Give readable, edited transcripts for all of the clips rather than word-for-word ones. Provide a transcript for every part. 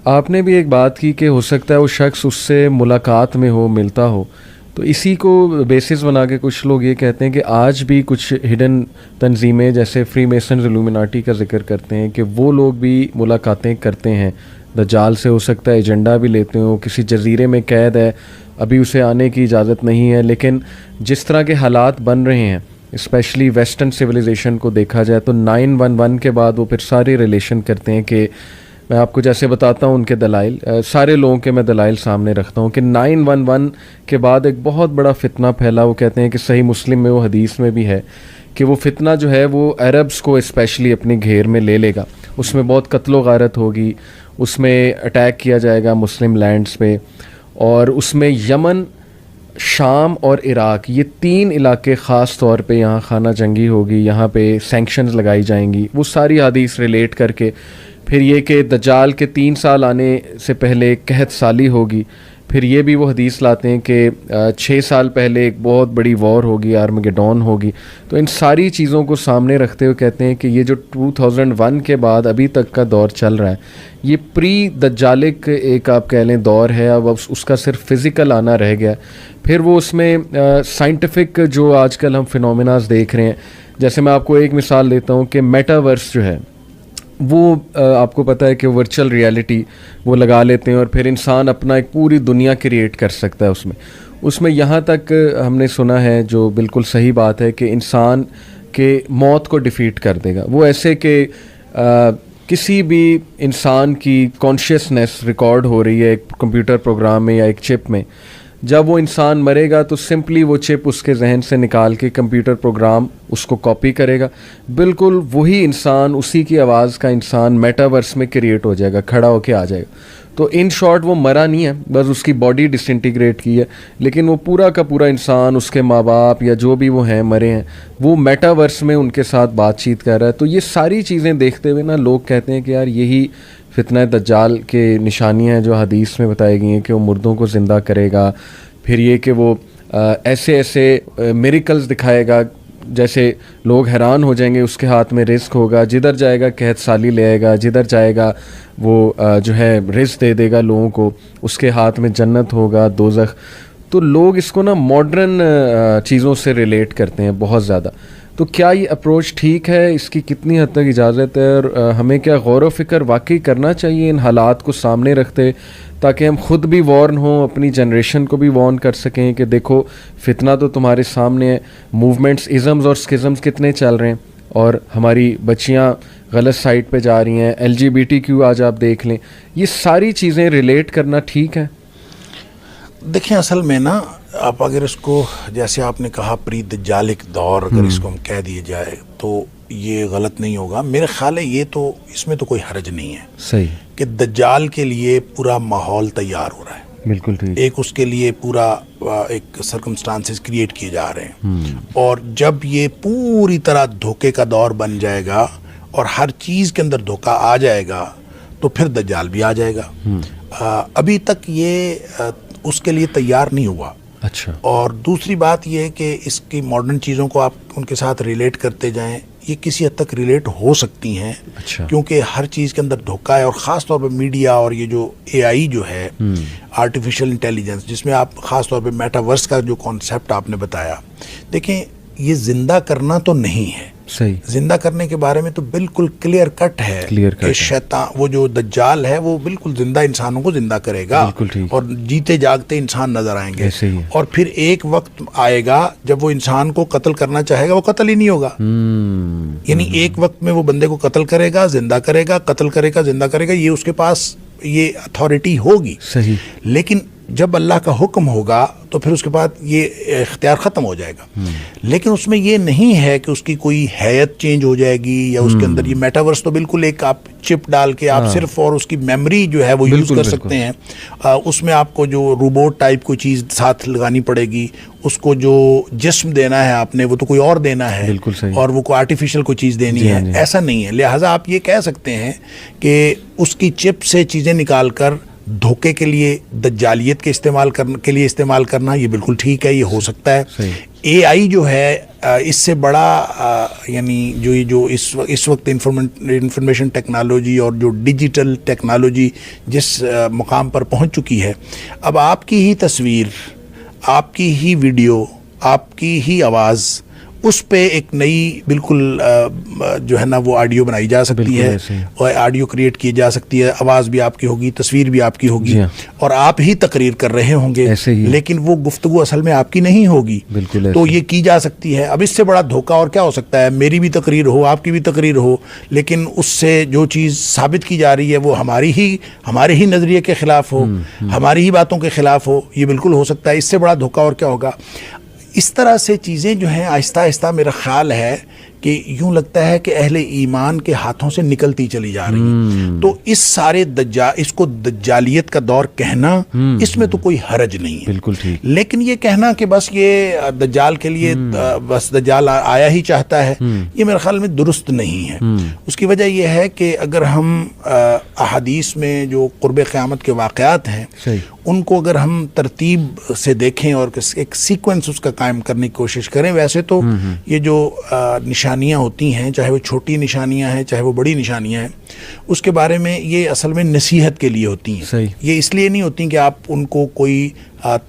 آپ نے بھی ایک بات کی کہ ہو سکتا ہے وہ شخص اس سے ملاقات میں ہو, ملتا ہو, تو اسی کو بیسس بنا کے کچھ لوگ یہ کہتے ہیں کہ آج بھی کچھ ہڈن تنظیمیں جیسے فری میسنز الومناٹی کا ذکر کرتے ہیں کہ وہ لوگ بھی ملاقاتیں کرتے ہیں دجال سے. ہو سکتا ہے ایجنڈا بھی لیتے ہوں, کسی جزیرے میں قید ہے, ابھی اسے آنے کی اجازت نہیں ہے, لیکن جس طرح کے حالات بن رہے ہیں اسپیشلی ویسٹرن سویلائزیشن کو دیکھا جائے تو 9/11 کے بعد وہ پھر سارے ریلیشن کرتے ہیں کہ میں آپ کو جیسے بتاتا ہوں ان کے دلائل, سارے لوگوں کے میں دلائل سامنے رکھتا ہوں کہ 9/11 کے بعد ایک بہت بڑا فتنہ پھیلا. وہ کہتے ہیں کہ صحیح مسلم میں وہ حدیث میں بھی ہے کہ وہ فتنہ جو ہے وہ عربز کو اسپیشلی اپنے گھیر میں لے لے گا, اس میں بہت قتل و غارت ہوگی, اس میں اٹیک کیا جائے گا مسلم لینڈز پہ, اور اس میں یمن, شام اور عراق یہ 3 علاقے خاص طور پہ یہاں خانہ جنگی ہوگی, یہاں پہ سینکشنز لگائی جائیں گی. وہ ساری حدیث ریلیٹ کر کے پھر یہ کہ دجال کے 3 سال آنے سے پہلے قحط سالی ہوگی, پھر یہ بھی وہ حدیث لاتے ہیں کہ 6 سال پہلے ایک بہت بڑی وار ہوگی, آرمگیڈون ہوگی. تو ان ساری چیزوں کو سامنے رکھتے ہوئے کہتے ہیں کہ یہ جو 2001 کے بعد ابھی تک کا دور چل رہا ہے یہ پری دجالک ایک آپ کہہ لیں دور ہے. اب اس کا صرف فزیکل آنا رہ گیا. پھر وہ اس میں سائنٹیفک جو آج کل ہم فینومیناز دیکھ رہے ہیں, جیسے میں آپ کو ایک مثال دیتا ہوں کہ میٹاورس جو ہے وہ آپ کو پتہ ہے کہ ورچوئل ریالٹی وہ لگا لیتے ہیں اور پھر انسان اپنا ایک پوری دنیا کریٹ کر سکتا ہے اس میں یہاں تک ہم نے سنا ہے, جو بالکل صحیح بات ہے, کہ انسان کے موت کو ڈیفیٹ کر دے گا. وہ ایسے کہ کسی بھی انسان کی کانشیسنیس ریکارڈ ہو رہی ہے ایک کمپیوٹر پروگرام میں یا ایک چپ میں, جب وہ انسان مرے گا تو سمپلی وہ چپ اس کے ذہن سے نکال کے کمپیوٹر پروگرام اس کو کاپی کرے گا, بالکل وہی انسان, اسی کی آواز کا انسان میٹاورس میں کریٹ ہو جائے گا, کھڑا ہو کے آ جائے گا. تو ان شارٹ وہ مرا نہیں ہے, بس اس کی باڈی ڈس انٹیگریٹ کی ہے, لیکن وہ پورا کا پورا انسان, اس کے ماں باپ یا جو بھی وہ ہیں مرے ہیں, وہ میٹاورس میں ان کے ساتھ بات چیت کر رہا ہے. تو یہ ساری چیزیں دیکھتے ہوئے نا لوگ کہتے ہیں کہ یار یہی فتنہ دجال کے نشانیاں ہیں جو حدیث میں بتائی گئی ہیں کہ وہ مردوں کو زندہ کرے گا, پھر یہ کہ وہ ایسے ایسے میریکلز دکھائے گا جیسے لوگ حیران ہو جائیں گے. اس کے ہاتھ میں رزق ہوگا, جدھر جائے گا قحط سالی لے آئے گا, جدھر جائے گا وہ جو ہے رزق دے دے گا لوگوں کو, اس کے ہاتھ میں جنت ہوگا, دوزخ. تو لوگ اس کو نا ماڈرن چیزوں سے ریلیٹ کرتے ہیں بہت زیادہ. تو کیا یہ اپروچ ٹھیک ہے, اس کی کتنی حد تک اجازت ہے, اور ہمیں کیا غور و فکر واقعی کرنا چاہیے ان حالات کو سامنے رکھتے, تاکہ ہم خود بھی وارن ہوں, اپنی جنریشن کو بھی وارن کر سکیں کہ دیکھو فتنہ تو تمہارے سامنے ہے, موومنٹس ازمز اور اسکزمز کتنے چل رہے ہیں, اور ہماری بچیاں غلط سائٹ پہ جا رہی ہیں, LGBTQ آج آپ دیکھ لیں. یہ ساری چیزیں ریلیٹ کرنا ٹھیک ہے؟ دیکھیں اصل میں نا آپ اگر اس کو جیسے آپ نے کہا پری دجالک دور اگر اس کو ہم کہہ دیے جائے تو یہ غلط نہیں ہوگا. میرے خیال ہے یہ تو اس میں تو کوئی حرج نہیں ہے صحیح کہ دجال کے لیے پورا ماحول تیار ہو رہا ہے. بالکل ٹھیک. ایک اس کے لیے پورا ایک سرکمسٹانسز کریٹ کیے جا رہے ہیں, اور جب یہ پوری طرح دھوکے کا دور بن جائے گا اور ہر چیز کے اندر دھوکہ آ جائے گا تو پھر دجال بھی آ جائے گا. ابھی تک یہ اس کے لیے تیار نہیں ہوا. اچھا. اور دوسری بات یہ ہے کہ اس کی ماڈرن چیزوں کو آپ ان کے ساتھ ریلیٹ کرتے جائیں, یہ کسی حد تک ریلیٹ ہو سکتی ہیں. اچھا. کیونکہ ہر چیز کے اندر دھوکہ ہے, اور خاص طور پہ میڈیا اور یہ جو AI جو ہے آرٹیفیشل انٹیلیجنس, جس میں آپ خاص طور پہ میٹاورس کا جو کانسیپٹ آپ نے بتایا, دیکھیں یہ زندہ کرنا تو نہیں ہے. صحیح. زندہ کرنے کے بارے میں تو بالکل کلیئر کٹ ہے کہ شیطان وہ جو دجال ہے وہ بالکل زندہ انسانوں کو زندہ کرے گا, اور جیتے جاگتے انسان نظر آئیں گے. اور پھر ایک وقت آئے گا جب وہ انسان کو قتل کرنا چاہے گا, وہ قتل ہی نہیں ہوگا. یعنی ایک وقت میں وہ بندے کو قتل کرے گا, زندہ کرے گا, قتل کرے گا, زندہ کرے گا, یہ اس کے پاس یہ اتھارٹی ہوگی. صحیح. لیکن جب اللہ کا حکم ہوگا تو پھر اس کے بعد یہ اختیار ختم ہو جائے گا. لیکن اس میں یہ نہیں ہے کہ اس کی کوئی حیت چینج ہو جائے گی, یا اس کے اندر یہ میٹاورس تو بالکل ایک آپ چپ ڈال کے آپ صرف اور اس کی میموری جو ہے وہ یوز کر سکتے ہیں. اس میں آپ کو جو روبوٹ ٹائپ کوئی چیز ساتھ لگانی پڑے گی, اس کو جو جسم دینا ہے آپ نے وہ تو کوئی اور دینا ہے, اور وہ کوئی آرٹیفیشل کوئی چیز دینی ہے, ایسا نہیں ہے. لہٰذا آپ یہ کہہ سکتے ہیں کہ اس کی چپ سے چیزیں نکال کر دھوکے کے لیے, دجالیت کے استعمال کے لیے استعمال کرنا یہ بالکل ٹھیک ہے, یہ ہو سکتا ہے. AI جو ہے اس سے بڑا یعنی جو اس وقت انفارمیشن ٹیکنالوجی اور جو ڈیجیٹل ٹیکنالوجی جس مقام پر پہنچ چکی ہے، اب آپ کی ہی تصویر، آپ کی ہی ویڈیو، آپ کی ہی آواز، اس پہ ایک نئی بالکل جو ہے نا وہ آڈیو بنائی جا سکتی ہے، اور آڈیو کریٹ کی جا سکتی ہے، آواز بھی آپ کی ہوگی، تصویر بھی آپ کی ہوگی، اور آپ ہی تقریر کر رہے ہوں گے، لیکن وہ گفتگو اصل میں آپ کی نہیں ہوگی، تو یہ کی جا سکتی ہے۔ اب اس سے بڑا دھوکہ اور کیا ہو سکتا ہے؟ میری بھی تقریر ہو، آپ کی بھی تقریر ہو، لیکن اس سے جو چیز ثابت کی جا رہی ہے وہ ہمارے ہی نظریے کے خلاف ہو، ہماری ہی باتوں کے خلاف ہو، یہ بالکل ہو سکتا ہے۔ اس سے بڑا دھوکہ اور کیا ہوگا؟ اس طرح سے چیزیں جو ہیں آہستہ آہستہ میرا خیال ہے کہ یوں لگتا ہے کہ اہل ایمان کے ہاتھوں سے نکلتی چلی جا رہی ہیں۔ تو اس کو دجالیت کا دور کہنا، اس میں تو کوئی حرج نہیں ہے، بالکل ٹھیک، لیکن یہ کہنا کہ بس یہ دجال کے لیے بس دجال آیا ہی چاہتا ہے، یہ میرے خیال میں درست نہیں ہے۔ اس کی وجہ یہ ہے کہ اگر ہم احادیث میں جو قرب قیامت کے واقعات ہیں ان کو اگر ہم ترتیب سے دیکھیں اور ایک سیکوینس اس کا قائم کرنے کی کوشش کریں، ویسے تو یہ جو نشانیاں ہوتی ہیں، چاہے وہ چھوٹی نشانیاں ہیں چاہے وہ بڑی نشانیاں ہیں، اس کے بارے میں یہ اصل میں نصیحت کے لیے ہوتی ہیں۔ یہ اس لیے نہیں ہوتی کہ آپ ان کو کوئی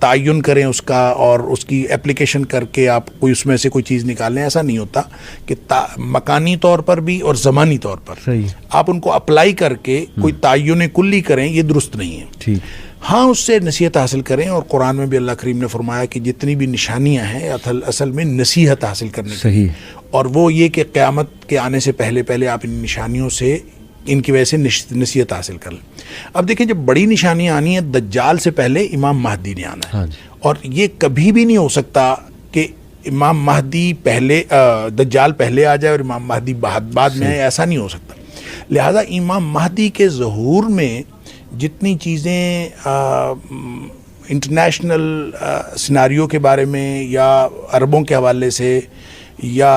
تعین کریں اس کا اور اس کی اپلیکیشن کر کے آپ کوئی اس میں سے کوئی چیز نکالیں، ایسا نہیں ہوتا کہ مکانی طور پر بھی اور زمانی طور پر آپ ان کو اپلائی کر کے کوئی تعین کلی کریں، یہ درست نہیں ہے۔ ہاں، اس سے نصیحت حاصل کریں، اور قرآن میں بھی اللہ کریم نے فرمایا کہ جتنی بھی نشانیاں ہیں اصل میں نصیحت حاصل کرنے کی، اور وہ یہ کہ قیامت کے آنے سے پہلے آپ ان نشانیوں سے، ان کی وجہ سے نصیحت حاصل کر لیں۔ اب دیکھیں، جب بڑی نشانیاں آنی ہیں، دجال سے پہلے امام مہدی نے آنا ہے، اور یہ کبھی بھی نہیں ہو سکتا کہ امام مہدی دجال پہلے آ جائے اور امام مہدی بعد میں آئے، ایسا نہیں ہو سکتا۔ لہذا امام مہدی کے ظہور میں جتنی چیزیں انٹرنیشنل سیناریو کے بارے میں یا عربوں کے حوالے سے یا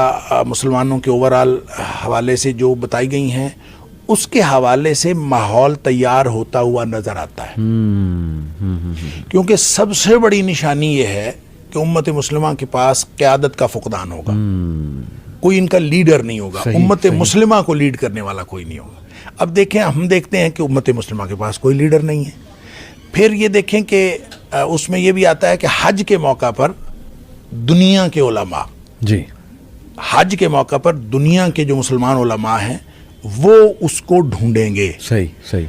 مسلمانوں کے اوورال حوالے سے جو بتائی گئی ہیں، اس کے حوالے سے ماحول تیار ہوتا ہوا نظر آتا ہے، کیونکہ سب سے بڑی نشانی یہ ہے کہ امت مسلمہ کے پاس قیادت کا فقدان ہوگا، کوئی ان کا لیڈر نہیں ہوگا، امت مسلمہ کو لیڈ کرنے والا کوئی نہیں ہوگا۔ اب دیکھیں، ہم دیکھتے ہیں کہ امت مسلمہ کے پاس کوئی لیڈر نہیں ہے۔ پھر یہ دیکھیں کہ اس میں یہ بھی آتا ہے کہ حج کے موقع پر دنیا کے علماء، حج کے موقع پر دنیا کے جو مسلمان علماء ہیں وہ اس کو ڈھونڈیں گے۔ صحیح۔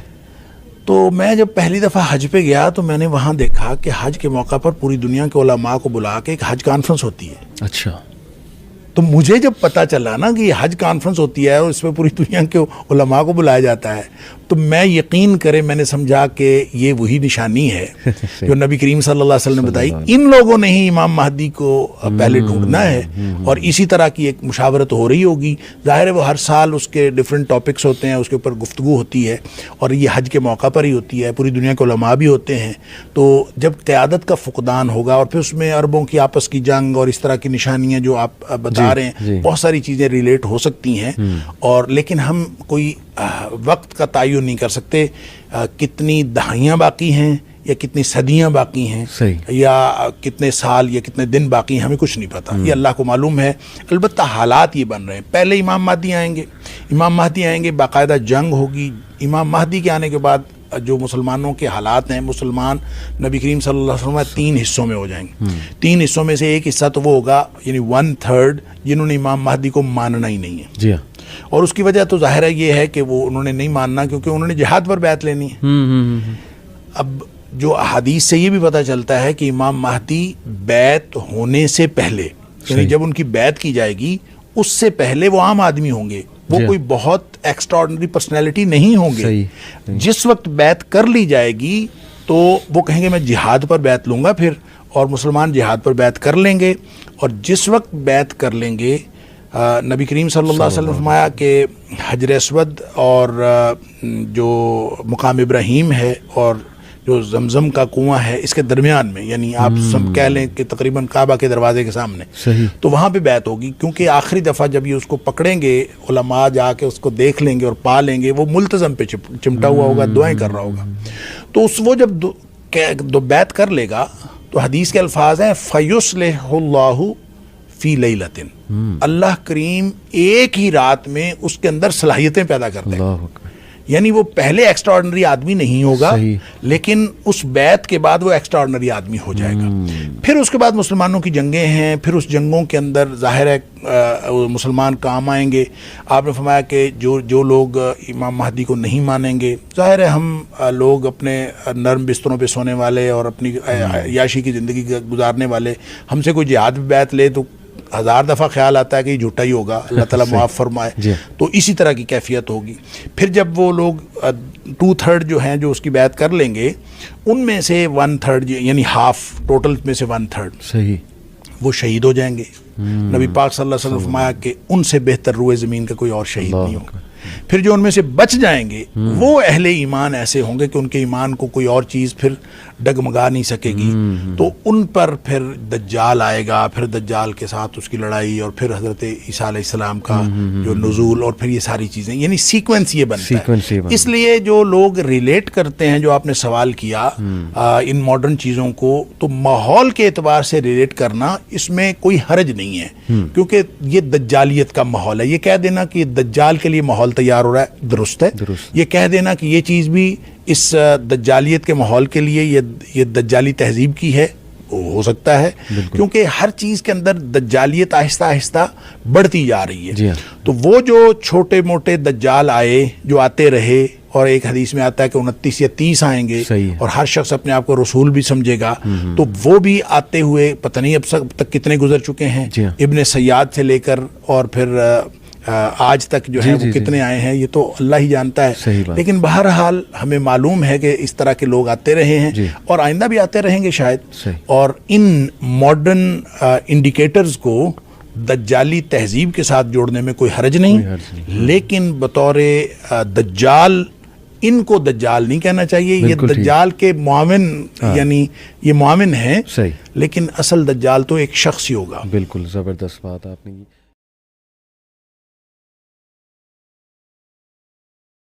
تو میں جب پہلی دفعہ حج پہ گیا تو میں نے وہاں دیکھا کہ حج کے موقع پر پوری دنیا کے علماء کو بلا کے ایک حج کانفرنس ہوتی ہے۔ اچھا، تو مجھے جب پتہ چلا نا کہ یہ حج کانفرنس ہوتی ہے اور اس میں پوری دنیا کے علماء کو بلایا جاتا ہے، تو میں یقین کرے میں نے سمجھا کہ یہ وہی نشانی ہے جو نبی کریم صلی اللہ علیہ وسلم نے بتائی۔ ان لوگوں نے ہی امام مہدی کو پہلے ڈھونڈنا ہے، اور اسی طرح کی ایک مشاورت ہو رہی ہوگی۔ ظاہر ہے وہ ہر سال اس کے ڈیفرنٹ ٹاپکس ہوتے ہیں، اس کے اوپر گفتگو ہوتی ہے، اور یہ حج کے موقع پر ہی ہوتی ہے، پوری دنیا کے علماء بھی ہوتے ہیں۔ تو جب قیادت کا فقدان ہوگا، اور پھر اس میں عربوں کی آپس کی جنگ اور اس طرح کی نشانیاں جو آپ بتا رہے ہیں، بہت ساری چیزیں ریلیٹ ہو سکتی ہیں، اور لیکن ہم کوئی وقت کا تعین نہیں کر سکتے، کتنی دہائیاں باقی ہیں یا کتنی صدیاں باقی ہیں، یا کتنے سال یا کتنے دن باقی ہیں، ہمیں کچھ نہیں پتا، یہ اللہ کو معلوم ہے۔ البتہ حالات یہ بن رہے ہیں، پہلے امام مہدی آئیں گے، باقاعدہ جنگ ہوگی۔ امام مہدی کے آنے کے بعد جو مسلمانوں کے حالات ہیں، مسلمان نبی کریم صلی اللہ علیہ وسلم 3 حصوں میں ہو جائیں گے۔ 3 حصوں میں سے ایک حصہ تو وہ ہوگا، یعنی 1/3 جنہوں نے امام مہدی کو ماننا ہی نہیں ہے، اور اس کی وجہ تو ظاہر ہے یہ ہے کہ وہ انہوں نے نہیں ماننا کیونکہ انہوں نے جہاد پر بیعت لینی ہے۔ اب جو احادیث سے یہ بھی پتہ چلتا ہے کہ امام مہدی بیعت ہونے سے پہلے، یعنی جب ان کی بیعت کی جائے گی اس سے پہلے وہ عام آدمی ہوں گے، وہ کوئی بہت ایکسٹراڈنری پرسنالٹی نہیں ہوں گے۔ جس وقت بیعت کر لی جائے گی تو وہ کہیں گے میں جہاد پر بیعت لوں گا پھر، اور مسلمان جہاد پر بیعت کر لیں گے، اور جس وقت بیعت کر لیں گے، نبی کریم صلی اللہ علیہ وسلم فرمایا کہ حجر اسود اور جو مقام ابراہیم ہے اور جو زمزم کا کنواں ہے، اس کے درمیان میں، یعنی آپ سب کہہ لیں کہ تقریباً کعبہ کے دروازے کے سامنے، تو وہاں پہ بیعت ہوگی، کیونکہ آخری دفعہ جب یہ اس کو پکڑیں گے، علماء جا کے اس کو دیکھ لیں گے اور پا لیں گے، وہ ملتزم پہ چمٹا ہوا ہوگا، دعائیں کر رہا ہوگا، تو وہ جب بیعت کر لے گا تو حدیث کے الفاظ ہیں فَيُصْلِحُ اللَّهُ فی لیلتن، اللہ کریم ایک ہی رات میں اس کے اندر صلاحیتیں پیدا کرتے ہیں. اللہ اکبر. یعنی وہ پہلے ایکسٹرا آرڈنری آدمی نہیں ہوگا، لیکن اس بیعت کے بعد وہ ایکسٹرا آرڈنری آدمی ہو جائے گا. پھر اس کے بعد مسلمانوں کی جنگیں ہیں، پھر اس جنگوں کے اندر ظاہر ہے مسلمان کام آئیں گے. آپ نے فرمایا کہ جو لوگ امام مہدی کو نہیں مانیں گے، ظاہر ہے ہم لوگ اپنے نرم بستروں پہ سونے والے اور اپنی عیاشی کی زندگی گزارنے والے، ہم سے کوئی جہاد بھی بیعت لے تو 1000 دفعہ خیال آتا ہے کہ یہ جھوٹا ہی ہوگا، اللہ تعالیٰ معاف فرمائے. تو اسی طرح کی کیفیت ہوگی. پھر جب وہ لوگ 2/3 جو ہیں جو اس کی بیعت کر لیں گے، ان میں سے 1/3 یعنی ہاف، ٹوٹل میں سے 1/3 صحیح وہ شہید ہو جائیں گے. نبی پاک صلی اللہ علیہ وسلم فرمایا کہ ان سے بہتر روئے زمین کا کوئی اور شہید نہیں ہوگا. پھر جو ان میں سے بچ جائیں گے وہ اہل ایمان ایسے ہوں گے کہ ان کے ایمان کو کوئی اور چیز پھر ڈگمگا نہیں سکے گی. تو ان پر پھر دجال آئے گا، پھر دجال کے ساتھ اس کی لڑائی، اور پھر حضرت عیسیٰ علیہ السلام کا جو نزول، اور پھر یہ ساری چیزیں، یعنی سیکوینس یہ بنتا ہے. اس لیے جو لوگ ریلیٹ کرتے ہیں، جو آپ نے سوال کیا ان ماڈرن چیزوں کو، تو ماحول کے اعتبار سے ریلیٹ کرنا اس میں کوئی حرج نہیں ہے، کیونکہ یہ دجالیت کا ماحول ہے. یہ کہہ دینا کہ دجال کے لیے ماحول تیار ہو رہا ہے درست ہے. یہ کہہ دینا کہ یہ چیز بھی اس دجالیت کے ماحول کے لیے یہ دجالی تہذیب کی ہے، ہو سکتا ہے، کیونکہ ہر چیز کے اندر دجالیت آہستہ آہستہ بڑھتی جا رہی ہے. تو وہ جو چھوٹے موٹے دجال آئے، جو آتے رہے، اور ایک حدیث میں آتا ہے کہ 29 یا 30 آئیں گے، اور ہر شخص اپنے آپ کو رسول بھی سمجھے گا، تو وہ بھی آتے ہوئے پتہ نہیں اب تک کتنے گزر چکے ہیں. ابن سیاد سے لے کر اور پھر آج تک جو ہے وہ کتنے آئے ہیں، یہ تو اللہ ہی جانتا ہے. لیکن بہرحال ہمیں معلوم ہے کہ اس طرح کے لوگ آتے رہے ہیں، اور آئندہ بھی آتے رہیں گے شاید. اور ان ماڈرن انڈیکیٹرز کو دجالی تہذیب کے ساتھ جوڑنے میں کوئی حرج نہیں، لیکن بطور دجال ان کو دجال نہیں کہنا چاہیے. یہ دجال کے معاون، یعنی یہ معاون ہیں، لیکن اصل دجال تو ایک شخص ہی ہوگا. بالکل زبردست بات آپ نے کی.